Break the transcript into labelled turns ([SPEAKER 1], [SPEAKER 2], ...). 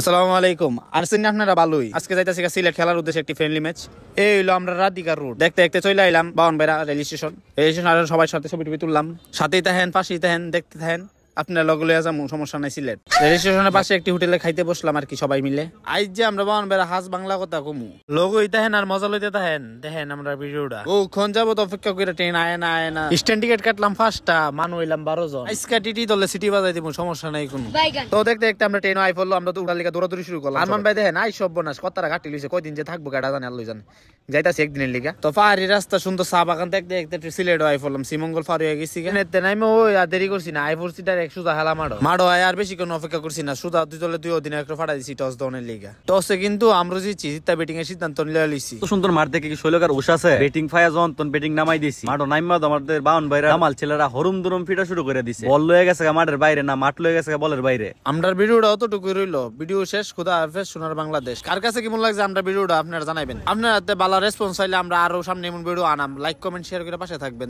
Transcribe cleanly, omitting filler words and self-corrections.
[SPEAKER 1] আসসালামু আলাইকুম। আছেন আপনারা ভালোই? আজকে যাইতাছি সিলেট খেলার উদ্দেশ্যে একটি ফ্রেন্ডলি ম্যাচ। এই হইলো আমরা রাধিকা রোড দেখতে দেখতে চলে আইলাম Baunbaria rail station. Rail station আর সবাই সাথে ছবি টবি তুললাম। সাথেই থাকেন, পাশেই থাকেন, দেখতে থাকেন। আপনার লগে লইয়া যাবো, সমস্যা নাই। সিলেট রেল স্টেশনের পাশে একটি হোটেলে খাইতে বসলাম আর কি, সবাই মিলে। আজ যে আমরা বাউনবাড়িয়া হাজ বাংলা কথা কমু, লগই থাকেন আর মজা লইতে থাকেন। দেখেন আমরা ভিডিওটা ও খন যাবো তো অপেক্ষা করে, ট্রেন আয় না আয় না। স্ট্যান্ড টিকিট কাটলাম 5টা, মানু হইলাম 12 জন। আজকে টিটি দলে সিটি বাজাই দিব, সমস্যা নাই কোনো। তো দেখতে দেখতে আমরা ট্রেন আই পড়লো, আমরা তো উঠার লিগা দৌড়াদৌড়ি শুরু করলাম। আরমান ভাই দেখেন আই সব বনাস কতটা ঘাটি লইছে, কয়দিন যে থাকবো গাড়া জানে আল্লাহ জানে। যাইতাছি একদিনের লিগা। তো পাহাড়ি রাস্তা সুন্দর, চা বাগান দেখতে দেখতে সিলেট আই পড়লাম। শ্রীমঙ্গল পার হয়ে গেছি। নাইমে ওই আর দেরি করছি না, আই পড়ছি ডাইরেক্ট সুজা হেলা মাড়ো আয়। আর বেশি কোনো অপেক্ষা করছি না, সুজা দুই তলে দুই দিনে একটা ফাটা দিছি টস দনের লিগা। টসে কিন্তু আমরা জিতছি, জিতা ব্যাটিং এর সিদ্ধান্ত নিয়ে লইছি।
[SPEAKER 2] তো সুন্দর মাঠ দেখে কি শৈলকার উষ আছে। ব্যাটিং ফায়া যখন তখন ব্যাটিং নামাই দিছি। মাঠও নাইমা আমাদের বাউন ভাইরা দামাল ছেলেরা হরুম দুরুম ফিটা শুরু করে দিছে। বল লয়ে গেছে মাঠের বাইরে, না মাঠ লয়ে গেছে বলের বাইরে।
[SPEAKER 1] আমরার ভিডিওটা অতটুকুই রইলো। ভিডিও শেষ। খুদা হাফেজ। সোনার বাংলাদেশ। কার কাছে কেমন লাগছে আমরা ভিডিওটা আপনারা জানাবেন। আপনারা ভালো রেসপন্স চাইলে আমরা আরো সামনে এমন video Anam. Like comment share করে পাশে থাকবেন।